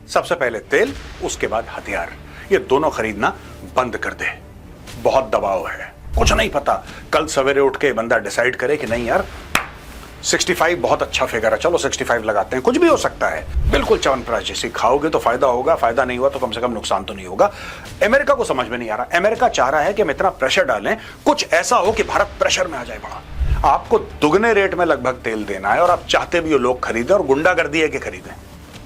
सबसे पहले तेल, उसके बाद हथियार। ये दोनों खरीदना बंद कर दे। बहुत दबाव है, कुछ नहीं पता, कल सवेरे उठ के बंदा डिसाइड करे कि नहीं यार 65 बहुत अच्छा फिगर है, चलो 65 लगाते हैं। कुछ भी हो सकता है, बिल्कुल च्यवनप्राश जैसी। खाओगे तो फायदा होगा, फायदा नहीं हुआ तो कम से कम नुकसान तो नहीं होगा। अमेरिका को समझ में नहीं आ रहा। अमेरिका चाह रहा है कि हम इतना प्रेशर डालें, कुछ ऐसा हो कि भारत प्रेशर में आ जाए बड़ा। आपको दुगने रेट में लगभग तेल देना है और आप चाहते भी हो लोग खरीदें और गुंडागर्दी है कि खरीदें,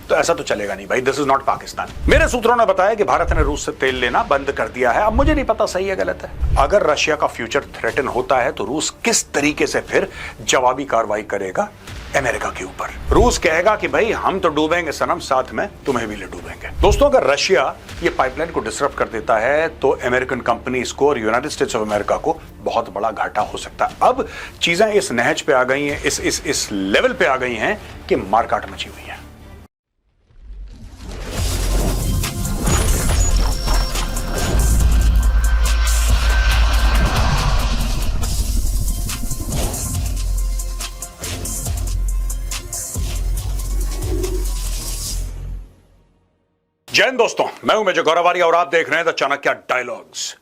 तो ऐसा तो चलेगा नहीं भाई। This is not Pakistan. मेरे सूत्रों ने बताया कि भारत ने रूस से तेल लेना बंद कर दिया है। अब मुझे नहीं पता सही है गलत है। अगर रशिया का फ्यूचर थ्रेटन होता है तो रूस किस तरीके से फिर जवाबी कार्रवाई करेगा अमेरिका के ऊपर। रूस कहेगा कि भाई हम तो डूबेंगे सनम, साथ में तुम्हें भी ले डूबेंगे। दोस्तों, अगर रशिया ये पाइपलाइन को डिसरप्ट कर देता है तो अमेरिकन कंपनीज को और यूनाइटेड स्टेट्स ऑफ अमेरिका को बहुत बड़ा घाटा हो सकता है। अब चीजें इस नहज पे आ गई हैं, इस लेवल पे आ गई हैं कि मारकाट मची हुई है। जय हिंद दोस्तों, मैं हूं मेजर गौरवारी और आप देख रहे हैं द चाणक्य डायलॉग्स।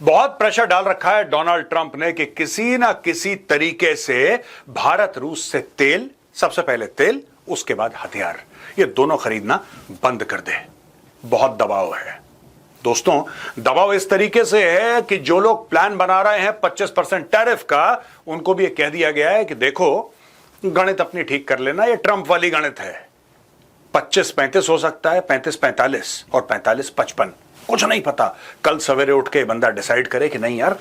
बहुत प्रेशर डाल रखा है डोनाल्ड ट्रंप ने कि किसी ना किसी तरीके से भारत रूस से तेल, सबसे पहले तेल, उसके बाद हथियार, ये दोनों खरीदना बंद कर दे। बहुत दबाव है दोस्तों। दबाव इस तरीके से है कि जो लोग प्लान बना रहे हैं 25% टैरिफ का, उनको भी ये कह दिया गया है कि देखो गणित अपनी ठीक कर लेना, ये ट्रंप वाली गणित है। 25-35 हो सकता है, 35-45 और 45-55, कुछ नहीं पता, कल सवेरे उठ के बंदा डिसाइड करे कि नहीं यार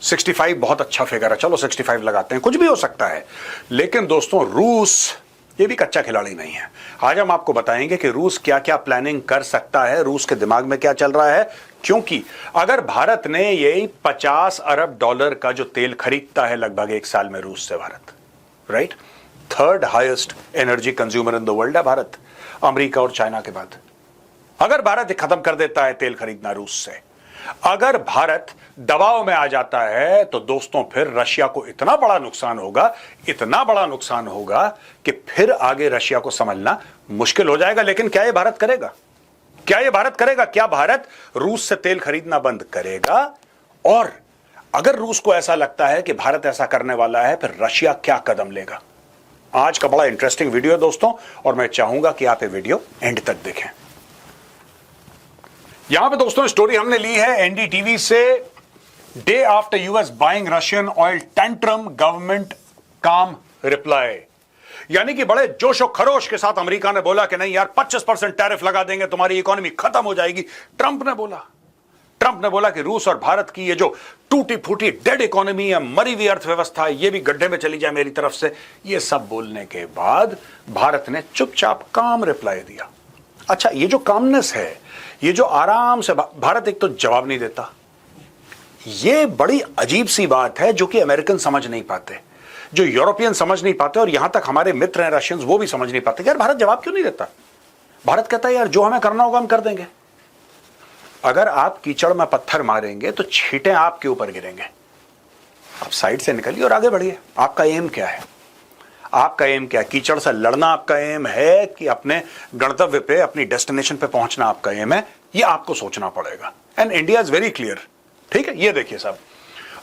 65 बहुत अच्छा फिगर है, चलो 65 लगाते हैं। कुछ भी हो सकता है। लेकिन दोस्तों, रूस ये भी कच्चा खिलाड़ी नहीं है। आज हम आपको बताएंगे कि रूस क्या क्या प्लानिंग कर सकता है, रूस के दिमाग में क्या चल रहा है। क्योंकि अगर भारत ने यही $50 अरब का जो तेल खरीदता है लगभग एक साल में रूस से, Bharat right, third highest energy consumer in the world है भारत, अमेरिका और चाइना के बाद। अगर भारत खत्म कर देता है तेल खरीदना रूस से, अगर भारत दबाव में आ जाता है, तो दोस्तों फिर रशिया को इतना बड़ा नुकसान होगा, इतना बड़ा नुकसान होगा कि फिर आगे रशिया को समझना मुश्किल हो जाएगा। लेकिन क्या यह भारत करेगा? क्या यह भारत करेगा? क्या भारत रूस से तेल खरीदना बंद करेगा? और अगर रूस को ऐसा लगता है कि भारत ऐसा करने वाला है, फिर रशिया क्या कदम लेगा? आज का बड़ा इंटरेस्टिंग वीडियो है दोस्तों, और मैं चाहूंगा कि आप ये वीडियो एंड तक देखें। यहां पे दोस्तों स्टोरी हमने ली है एनडीटीवी से। Day after US buying Russian oil tantrum, government काम रिप्लाई। यानी कि बड़े जोशो खरोश के साथ अमेरिका ने बोला कि नहीं यार 25% टैरिफ लगा देंगे, तुम्हारी इकोनॉमी खत्म हो जाएगी। ट्रंप ने बोला कि रूस और भारत की ये जो टूटी फूटी डेड इकोनॉमी है, मरी हुई अर्थव्यवस्था है, ये भी गड्ढे में चली जाए मेरी तरफ से। ये सब बोलने के बाद भारत ने चुपचाप काम रिप्लाई दिया। अच्छा, ये जो कामनेस है, ये जो आराम से भारत एक तो जवाब नहीं देता, ये बड़ी अजीब सी बात है जो कि अमेरिकन समझ नहीं पाते, जो यूरोपियन समझ नहीं पाते, और यहां तक हमारे मित्र हैं रशियंस, वो भी समझ नहीं पाते कि यार भारत जवाब क्यों नहीं देता। भारत कहता है यार जो हमें करना होगा हम कर देंगे। अगर आप कीचड़ में पत्थर मारेंगे तो छींटे आपके ऊपर गिरेंगे। आप साइड से निकलिए और आगे बढ़िए। आपका एम क्या है? आपका एम क्या है? कीचड़ से लड़ना आपका एम है कि अपने गंतव्य पे, अपनी डेस्टिनेशन पे पहुंचना आपका एम है? ये आपको सोचना पड़ेगा। And India is very clear. ठीक है, ये देखिए साहब।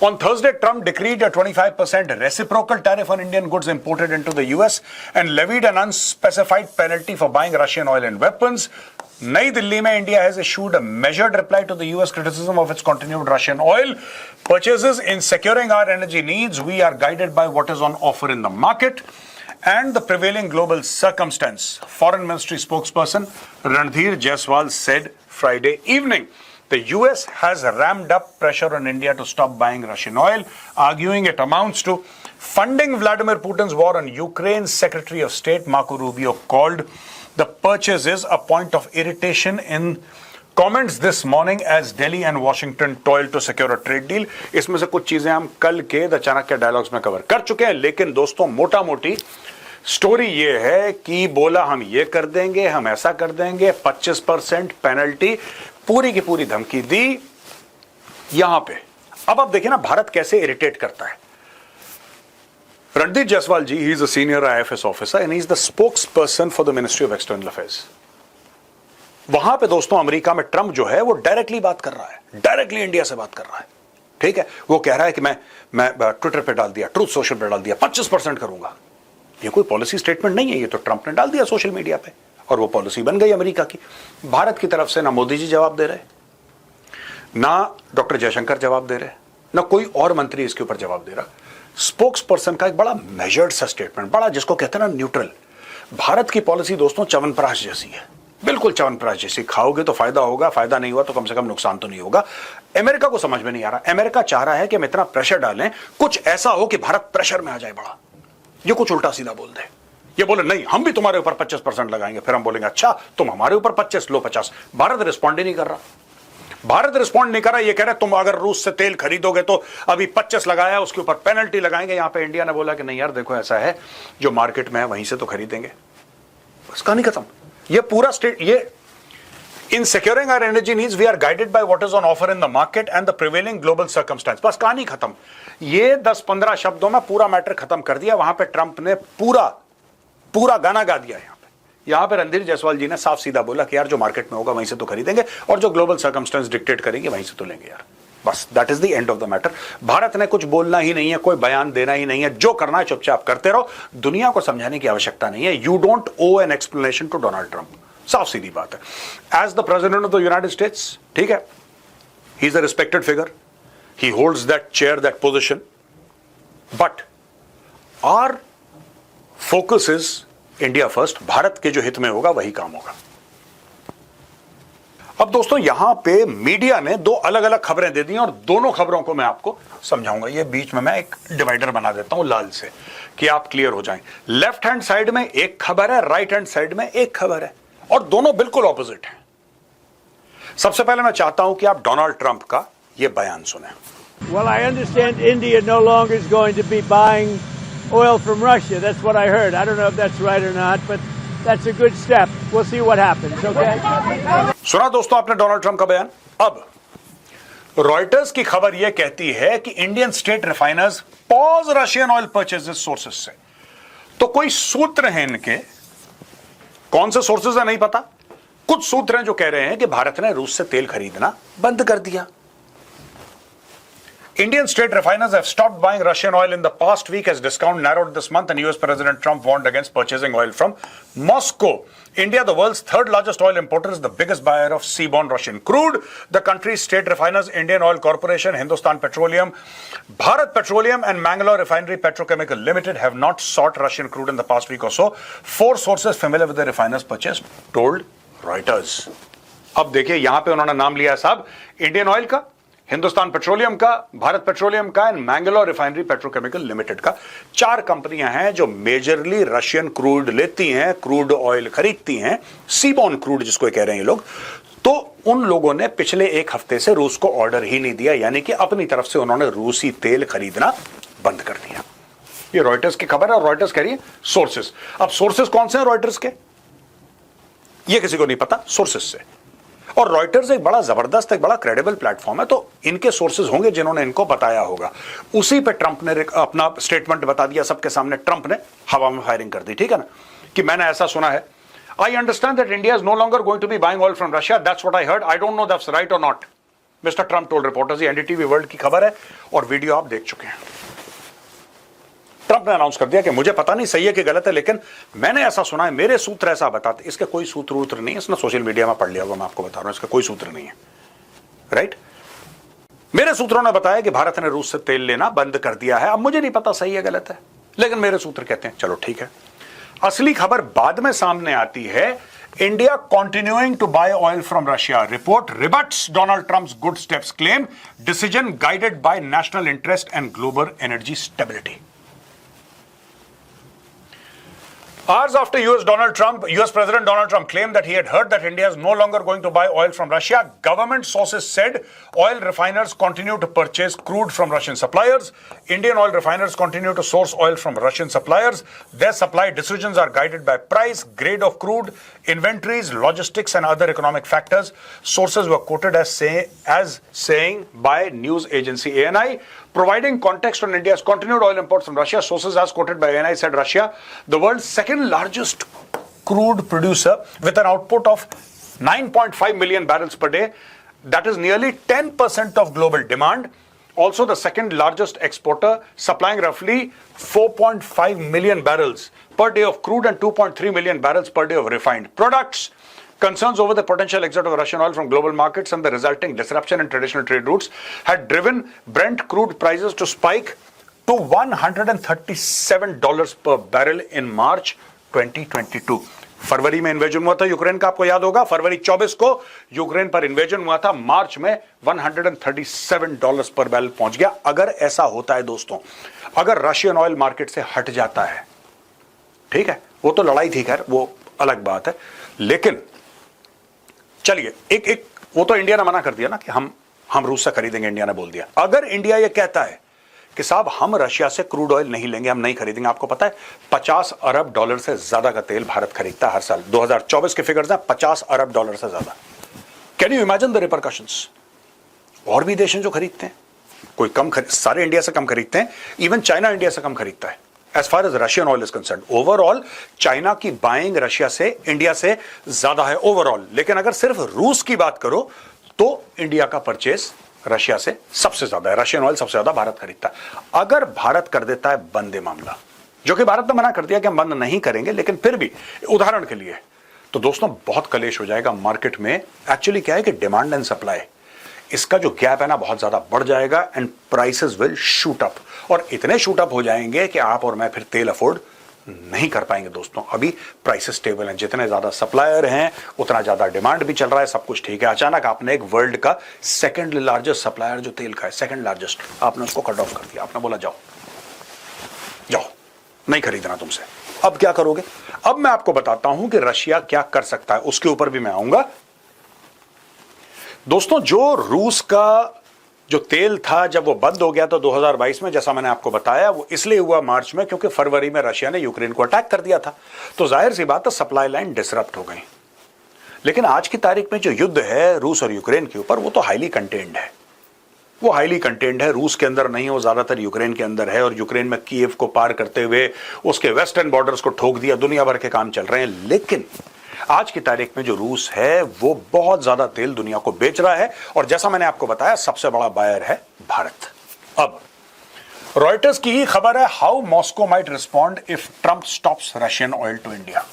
On Thursday, Trump decreed a 25% reciprocal tariff on Indian goods imported into the US and levied an unspecified penalty for buying Russian oil and weapons. Nai Delhi mein India has issued a measured reply to the US criticism of its continued Russian oil purchases. In securing our energy needs, we are guided by what is on offer in the market and the prevailing global circumstance, Foreign Ministry spokesperson Randhir Jaiswal said Friday evening. The US has ramped up pressure on India to stop buying Russian oil, arguing it amounts to funding Vladimir Putin's war on Ukraine. Secretary of State Marco Rubio called the purchases a point of irritation in comments this morning as Delhi and Washington toiled to secure a trade deal. इसमें से कुछ चीजें हम कल के the Chanakya dialogues में cover कर चुके हैं, लेकिन दोस्तों मोटा मोटी स्टोरी ये है कि बोला हम ये कर देंगे, हम ऐसा कर देंगे, 25% पेनल्टी, पूरी की पूरी धमकी दी यहां पे। अब आप देखिए ना भारत कैसे इरिटेट करता है। Randhir Jaiswal ji, he is a senior IFS officer and he is the spokesperson for the Ministry of External Affairs. वहां पे दोस्तों अमेरिका में ट्रंप जो है वो डायरेक्टली बात कर रहा है, डायरेक्टली इंडिया से बात कर रहा है। ठीक है, वो कह रहा है कि मैं ट्विटर पे डाल दिया, ट्रूथ सोशल पे डाल दिया, 25% करूंगा। ये कोई पॉलिसी स्टेटमेंट नहीं है, ये तो ट्रंप ने डाल दिया सोशल मीडिया पे और वो पॉलिसी बन गई अमेरिका की। भारत की तरफ से ना मोदी जी जवाब दे रहे, ना डॉक्टर जयशंकर जवाब दे रहे, ना कोई और मंत्री इसके ऊपर जवाब दे रहा। स्पोक्स पर्सन का एक बड़ा मेजर्ड सा स्टेटमेंट, बड़ा जिसको कहते हैं ना न्यूट्रल। भारत की पॉलिसी दोस्तों च्यवनप्राश जैसी है, बिल्कुल च्यवनप्राश जैसी। खाओगे तो फायदा होगा, फायदा नहीं हुआ तो कम से कम नुकसान तो नहीं होगा। अमेरिका को समझ में नहीं आ रहा। अमेरिका चाह रहा है कि हम इतना प्रेशर डालें, कुछ ऐसा हो कि भारत प्रेशर में आ जाए बड़ा, ये कुछ उल्टा सीधा बोल दे। ये बोले नहीं हम भी तुम्हारे ऊपर 25% लगाएंगे, फिर हम बोलेंगे अच्छा तुम हमारे ऊपर 25 लो 50। भारत रिस्पॉन्ड ही नहीं कर रहा। भारत रिस्पॉन्ड नहीं कर रहा। ये कह रहे तुम अगर रूस से तेल खरीदोगे तो अभी 25 लगाया, उसके ऊपर पेनल्टी लगाएंगे। यहां पे इंडिया ने बोला कि नहीं यार देखो ऐसा है, जो मार्केट में है वहीं से तो खरीदेंगे। बस कहानी खत्म। ये पूरा स्टेट, ये in securing our energy needs we are guided by what is on offer in the market and the prevailing global circumstance। बस कहानी खत्म। ये 10-15 शब्दों में पूरा मैटर खत्म कर दिया। वहां पे ट्रंप ने पूरा गाना गा दिया। यहां पे रणधीर जायसवाल जी ने साफ सीधा बोला कि यार जो मार्केट में होगा वहीं से तो खरीदेंगे और जो ग्लोबल सर्कमस्टेंस डिक्टेट करेंगे वहीं से तो लेंगे यार। बस that is the end of the matter. Bharat ने कुछ बोलना ही नहीं है, कोई बयान देना ही नहीं है, जो करना है चुपचाप करते रहो। दुनिया को समझाने की आवश्यकता नहीं है। You don't owe an explanation to Donald Trump. साफ सीधी बात है। As the president of the United States, ठीक है, he is a respected figure, he holds that chair, that position, but our focus is India first. Bharat के जो हित में होगा वही काम होगा। अब दोस्तों यहां पे मीडिया ने दो अलग अलग खबरें दे दी और दोनों खबरों को मैं आपको समझाऊंगा। ये बीच में मैं एक डिवाइडर बना देता हूं लाल से कि आप क्लियर हो जाएं। लेफ्ट हैंड साइड में एक खबर है, राइट हैंड साइड में एक खबर है और दोनों बिल्कुल ऑपोजिट हैं। सबसे पहले मैं चाहता हूं कि आप डोनाल्ड ट्रंप का यह बयान सुने। Well, I understand India no longer is going to be buying oil from Russia. That's what I heard. I don't know if that's right or not, but that's a good step. We'll see what happens, okay? सुना दोस्तों आपने Donald Trump का बयान। अब Reuters की खबर यह कहती है कि Indian state refiners pause Russian oil purchases sources से। तो कोई सूत्र हैं इनके, कौन से सोर्सेज है नहीं पता, कुछ सूत्र हैं जो कह रहे हैं कि भारत ने रूस से तेल खरीदना बंद कर दिया। Indian state refiners have stopped buying Russian oil in the past week as discount narrowed this month and US President Trump warned against purchasing oil from Moscow. India, the world's third largest oil importer, is the biggest buyer of seaborne Russian crude. The country's state refiners, Indian Oil Corporation, Hindustan Petroleum, Bharat Petroleum and Mangalore Refinery Petrochemical Limited have not sought Russian crude in the past week or so. 4 sources familiar with the refiners' purchase told Reuters. अब देखिए यहां पे उन्होंने नाम लिया साहब Indian oil का, Hindustan petroleum का, भारत पेट्रोलियम का and Mangalore refinery petrochemical limited का। 4 कंपनियां हैं जो मेजरली रशियन क्रूड लेती हैं, क्रूड ऑयल खरीदती हैं, सीबॉर्न क्रूड जिसको कह रहे हैं ये लोग। तो उन लोगों ने पिछले 1 हफ्ते से रूस को ऑर्डर ही नहीं दिया, यानी कि अपनी तरफ से उन्होंने रूसी तेल खरीदना बंद कर दिया। ये रॉयटर्स की खबर है और रॉयटर्स कह रही है सोर्सेस। अब सोर्सेस कौन से हैं रॉयटर्स के, ये किसी को नहीं पता, सोर्सेस से। और रॉयटर्स एक बड़ा जबरदस्त, एक बड़ा क्रेडिबल प्लेटफॉर्म है, तो इनके सोर्सेज होंगे जिन्होंने इनको बताया होगा। उसी पे ट्रंप ने अपना स्टेटमेंट बता दिया सबके सामने। ट्रंप ने हवा में फायरिंग कर दी, ठीक है ना, कि मैंने ऐसा सुना है। I understand that India is no longer going to be buying oil from Russia, that's what I heard, I don't know that's right और not, mister Trump told reporters. ये एनडीटीवी वर्ल्ड की खबर है और वीडियो आप देख चुके हैं। ट्रंप ने अनाउंस कर दिया कि मुझे पता नहीं सही है कि गलत है, लेकिन मैंने ऐसा सुना है, मेरे सूत्र ऐसा बताते। इसके कोई सूत्र नहीं है, इसने सोशल मीडिया में पढ़ लिया होगा, मैं आपको बता रहा हूं, इसका कोई सूत्र नहीं है, राइट। मेरे सूत्रों ने बताया कि भारत ने रूस से तेल लेना बंद कर दिया है। अब मुझे नहीं पता सही है गलत है, लेकिन मेरे सूत्र कहते हैं चलो ठीक है। असली खबर बाद में सामने आती है। India continuing to buy oil from Russia, report rebuts Donald Trump's good steps claim, decision guided by national interest and global energy stability. Hours after US President Donald Trump claimed that he had heard that India is no longer going to buy oil from Russia, government sources said oil refiners continue to purchase crude from Russian suppliers. Indian oil refiners continue to source oil from Russian suppliers. Their supply decisions are guided by price, grade of crude, inventories, logistics, and other economic factors. Sources were quoted as saying by news agency ANI. Providing context on India's continued oil imports from Russia, sources as quoted by ANI said Russia, the world's second largest crude producer with an output of 9.5 million barrels per day. That is nearly 10% of global demand. Also the second largest exporter, supplying roughly 4.5 million barrels per day of crude and 2.3 million barrels per day of refined products. Concerns over the potential exit of Russian oil from global markets and the resulting disruption in traditional trade routes had driven Brent crude prices to spike to $137 per barrel in March 2022. फरवरी में invasion हुआ था Ukraine का, आपको याद होगा, फरवरी 24 को Ukraine पर invasion हुआ था, मार्च में $137 पर बैरल पहुंच गया। अगर ऐसा होता है दोस्तों, अगर रशियन ऑयल मार्केट से हट जाता है, ठीक है, वो तो लड़ाई थी, खैर वो अलग बात है, लेकिन चलिए एक वो तो इंडिया ने मना कर दिया ना कि हम रूस से खरीदेंगे, इंडिया ने बोल दिया। अगर इंडिया ये कहता है कि साहब हम रशिया से क्रूड ऑयल नहीं लेंगे, हम नहीं खरीदेंगे, आपको पता है $50 अरब से ज्यादा का तेल भारत खरीदता है हर साल। 2024 के फिगर्स हैं, $50 अरब से ज्यादा। Can you imagine the repercussions? और भी देश हैं जो खरीदते हैं, कोई कम सारे इंडिया से कम खरीदते हैं, इवन चाइना इंडिया से कम खरीदता है as far as Russian oil is concern. Overall China की बाइंग रशिया से, इंडिया से ज्यादा है ओवरऑल, लेकिन अगर सिर्फ रूस की बात करो तो इंडिया का परचेज रशिया से सबसे ज्यादा है, रशियन ऑयल सबसे ज्यादा भारत खरीदता है। अगर भारत कर देता है बंद मामला, जो कि भारत ने मना कर दिया कि हम बंद नहीं करेंगे, लेकिन फिर भी उदाहरण के लिए, तो दोस्तों बहुत कलेश हो जाएगा मार्केट में। एक्चुअली क्या है कि डिमांड एंड सप्लाई, इसका जो गैप है ना बहुत ज्यादा बढ़ जाएगा and prices will shoot up, और इतने शूट अप हो जाएंगे कि आप और मैं फिर तेल अफोर्ड नहीं कर पाएंगे दोस्तों। अभी प्राइसेस स्टेबल हैं, जितने ज्यादा सप्लायर हैं उतना ज्यादा डिमांड भी चल रहा है, सब कुछ ठीक है। अचानक आपने एक वर्ल्ड का सेकंड लार्जेस्ट सप्लायर जो तेल का है, सेकंड लार्जेस्ट, आपने उसको कट ऑफ कर दिया, आपने बोला जाओ जाओ, नहीं खरीदना तुमसे। अब क्या करोगे? अब मैं आपको बताता हूं कि रशिया क्या कर सकता है, उसके ऊपर भी मैं आऊंगा दोस्तों। जो रूस का जो तेल था जब वो बंद हो गया तो 2022 में, जैसा मैंने आपको बताया, वो इसलिए हुआ मार्च में क्योंकि फरवरी में रशिया ने यूक्रेन को अटैक कर दिया था, तो जाहिर सी बात है सप्लाई लाइन डिसरप्ट हो गई। लेकिन आज की तारीख में जो युद्ध है रूस और यूक्रेन के ऊपर, वो तो हाईली कंटेन्ड है, वो हाईली कंटेन्ड है, रूस के अंदर नहीं, वो ज्यादातर यूक्रेन के अंदर है, और यूक्रेन में कीव को पार करते हुए उसके वेस्टर्न बॉर्डर्स को ठोक दिया, दुनिया भर के काम चल रहे हैं। लेकिन आज की तारीख में जो रूस है वो बहुत ज्यादा तेल दुनिया को बेच रहा है, और जैसा मैंने आपको बताया सबसे बड़ा बायर है भारत। अब रॉयटर्स की ही खबर है, how Moscow might respond if Trump stops Russian oil to India.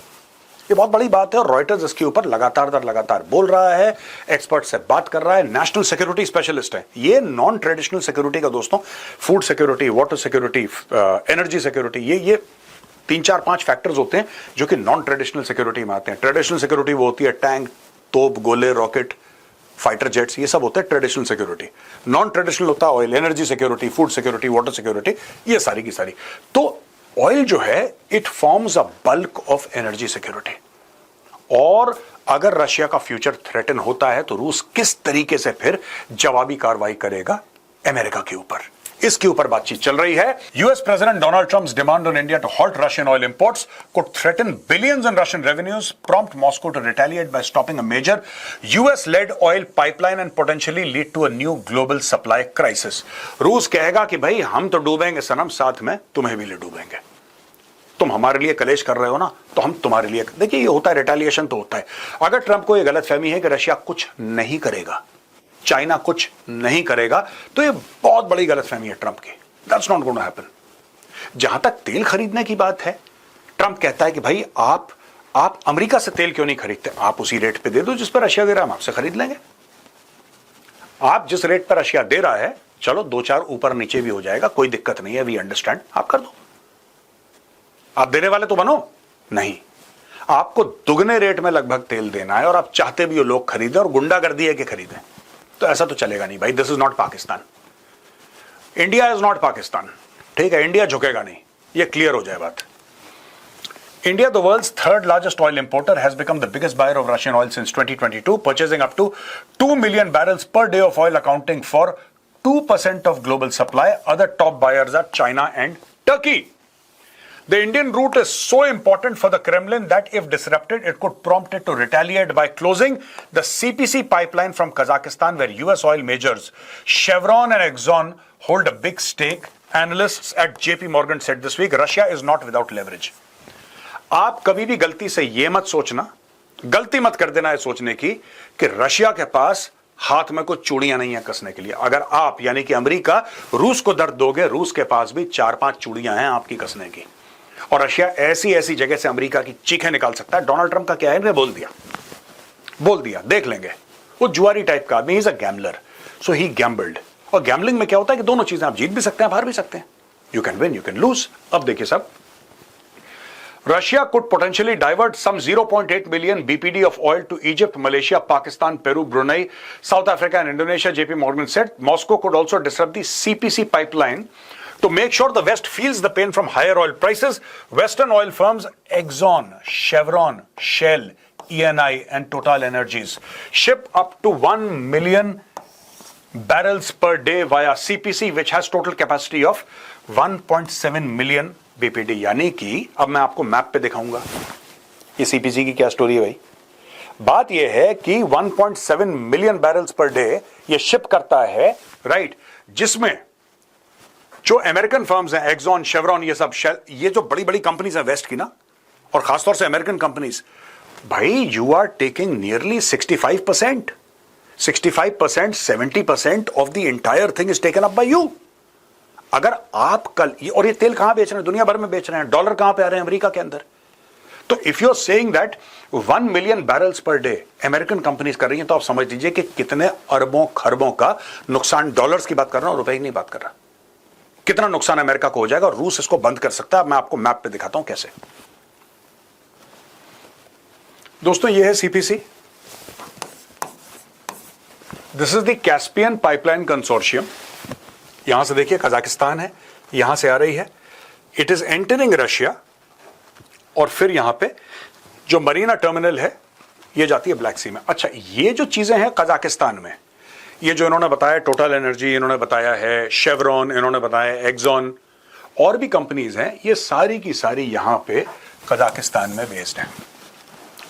ये बहुत बड़ी बात है और रॉयटर्स इसके ऊपर लगातार बोल रहा है, एक्सपर्ट से बात कर रहा है, नेशनल सिक्योरिटी स्पेशलिस्ट है। ये नॉन ट्रेडिशनल सिक्योरिटी का दोस्तों, food security, water security, energy security, ये 3-4-5 फैक्टर्स होते हैं जो कि नॉन ट्रेडिशनल सिक्योरिटी में आते हैं। ट्रेडिशनल सिक्योरिटी वो होती है टैंक, तोप, गोले, रॉकेट, फाइटर जेट्स, ये सब होते हैं ट्रेडिशनल सिक्योरिटी। नॉन ट्रेडिशनल होता है oil, energy security, food security, water security, ये सारी की सारी। तो ऑयल जो है it forms a bulk of energy security, और अगर रशिया का फ्यूचर थ्रेटन होता है तो रूस किस तरीके से फिर जवाबी कार्रवाई करेगा अमेरिका के ऊपर, इसके ऊपर बातचीत चल रही है। US president Donald Trump's demand on India to halt Russian oil imports could threaten billions in Russian revenues, prompt Moscow to retaliate by stopping a major US-led oil pipeline and potentially lead to a new global supply crisis. रूस कहेगा कि भाई हम तो डूबेंगे सनम, साथ में तुम्हें भी ले डूबेंगे। तुम हमारे लिए कलेश कर रहे हो ना, तो हम तुम्हारे लिए। देखिए ये होता है, रिटेलिएशन तो होता है। अगर ट्रंप को ये गलतफहमी है कि रशिया कुछ नहीं करेगा, चाइना कुछ नहीं करेगा, तो ये बहुत बड़ी गलतफहमी है ट्रंप की। That's not going to happen. जहां तक तेल खरीदने की बात है, ट्रंप कहता है कि भाई आप अमेरिका से तेल क्यों नहीं खरीदते, आप उसी रेट पे दे दो जिस पर रशिया दे रहा है, हम आपसे खरीद लेंगे। आप जिस रेट पर रशिया दे रहा है, चलो 2-4 ऊपर नीचे भी हो जाएगा, कोई दिक्कत नहीं है, वी अंडरस्टैंड, आप कर दो। आप देने वाले तो बनो नहीं, आपको दुगने रेट में लगभग तेल देना है, और आप चाहते भी हो लोग खरीदें और गुंडागर्दी है कि खरीदें, तो ऐसा तो चलेगा नहीं भाई। This is not Pakistan, India is not Pakistan, ठीक है, इंडिया झुकेगा नहीं, ये क्लियर हो जाए बात। India, the world's third largest oil importer, has become the biggest buyer of Russian oil since 2022, purchasing up to 2 million barrels per day of oil, accounting for 2% of global supply. Other top buyers are China and Turkey. The Indian route is so important for the Kremlin that if disrupted, it could prompt it to retaliate by closing the CPC pipeline from Kazakhstan, where US oil majors Chevron and Exxon hold a big stake. Analysts at JP Morgan said this week, Russia is not without leverage. आप कभी भी गलती से ये मत सोचना, गलती मत कर देना है सोचने की कि रशिया के पास हाथ में कुछ चूड़ियां नहीं है कसने के लिए। अगर आप यानी कि अमेरिका रूस को दर्द दोगे, रूस के पास भी 4-5 चूड़ियां हैं आपकी कसने की। और रशिया ऐसी ऐसी जगह से अमेरिका की चीखें निकाल सकता है। डोनाल्ड ट्रंप का क्या है, इन्हें बोल दिया, देख लेंगे। वो जुआरी टाइप का आदमी, is a gambler, so he gambled. और गैम्बलिंग में क्या होता है कि दोनों चीजें, आप जीत भी सकते हैं, हार भी सकते हैं। You can win, you can lose. अब देखिए सब, Russia could potentially divert some 0.8 million BPD of oil to Egypt, Malaysia, Pakistan, Peru, Brunei, South Africa, and Indonesia, JP Morgan said. Moscow could also disrupt the CPC pipeline to make sure the West feels the pain from higher oil prices. Western oil firms Exxon, Chevron, Shell, ENI, and Total Energies ship up to 1 million barrels per day via CPC, which has total capacity of 1.7 million BPD। यानी कि अब मैं आपको map पे दिखाऊंगा ये CPC की क्या स्टोरी है भाई। बात ये है कि 1.7 मिलियन बैरल्स पर डे ये शिप करता है, राइट, जिसमें जो अमेरिकन फर्म्स हैं, एक्सॉन, शेवरॉन, ये सब, ये जो बड़ी बड़ी कंपनीज हैं वेस्ट की ना, और खासतौर से अमेरिकन कंपनीज, भाई you are taking nearly 65%, 70% of the entire thing is taken up by you. अगर आप कल और ये तेल कहां बेच रहे हैं, दुनिया भर में बेच रहे हैं, डॉलर कहां पे आ रहे हैं, अमेरिका के अंदर। तो if you are saying that 1 million barrels per day American companies कर रही हैं, तो आप समझ लीजिए कि कितने अरबों खरबों का नुकसान, डॉलर्स की बात कर रहा हूं, रुपए की नहीं बात कर रहा, कितना नुकसान अमेरिका को हो जाएगा। और रूस इसको बंद कर सकता है। मैं आपको मैप पे दिखाता हूं कैसे। दोस्तों ये है CPC, this is the Caspian pipeline consortium. यहां से देखिए कजाकिस्तान है, यहां से आ रही है, इट इज एंटरिंग रशिया, और फिर यहां पे जो मरीना टर्मिनल है ये जाती है ब्लैक सी में। अच्छा, ये जो चीजें हैं कजाकिस्तान में, ये जो इन्होंने बताया, टोटल एनर्जी इन्होंने बताया है, शेवरॉन इन्होंने बताया, एक्सॉन, और भी कंपनीज हैं, ये सारी की सारी यहां पे कजाकिस्तान में बेस्ड हैं।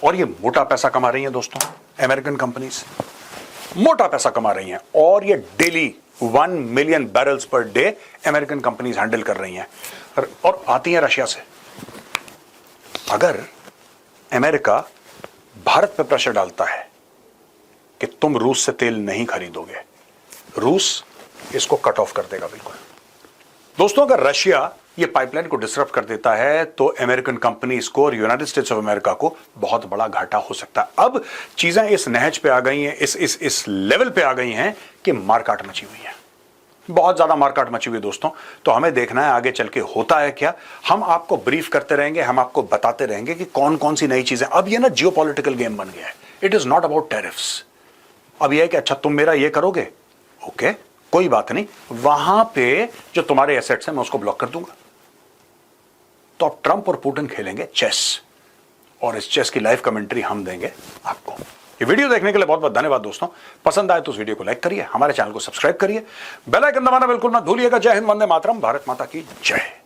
और ये मोटा पैसा कमा रही हैं दोस्तों, अमेरिकन कंपनीज मोटा पैसा कमा रही हैं, और ये daily 1 million barrels per day American companies handle कर रही हैं, और आती हैं रशिया से। अगर अमेरिका भारत पर प्रेशर डालता है कि तुम रूस से तेल नहीं खरीदोगे, रूस इसको कट ऑफ कर देगा बिल्कुल। दोस्तों, अगर रशिया ये पाइपलाइन को डिसरप्ट कर देता है तो अमेरिकन कंपनीज को और यूनाइटेड स्टेट्स ऑफ अमेरिका को बहुत बड़ा घाटा हो सकता है। अब चीजें इस नहज पे आ गई हैं, इस लेवल पे आ गई हैं कि मारकाट मची हुई है, बहुत ज्यादा मारकाट मची हुई है दोस्तों। तो हमें देखना है आगे चल के होता है क्या। हम आपको ब्रीफ करते रहेंगे, हम आपको बताते रहेंगे कि कौन कौन सी नई चीजें। अब ये ना जियोपॉलिटिकल गेम बन गया है, it is not about tariffs. अब ये है कि अच्छा तुम मेरा ये करोगे, ओके कोई बात नहीं, वहां पे जो तुम्हारे एसेट्स हैं मैं उसको ब्लॉक कर दूंगा। तो अब ट्रंप और पुतिन खेलेंगे चेस, और इस चेस की लाइव कमेंट्री हम देंगे आपको। ये वीडियो देखने के लिए बहुत बहुत धन्यवाद दोस्तों। पसंद आए तो इस वीडियो को लाइक करिए, हमारे चैनल को सब्सक्राइब करिए, बेल आइकन दबाना बिल्कुल मत भूलिएगा। जय हिंद, वंदे मातरम, भारत माता की जय।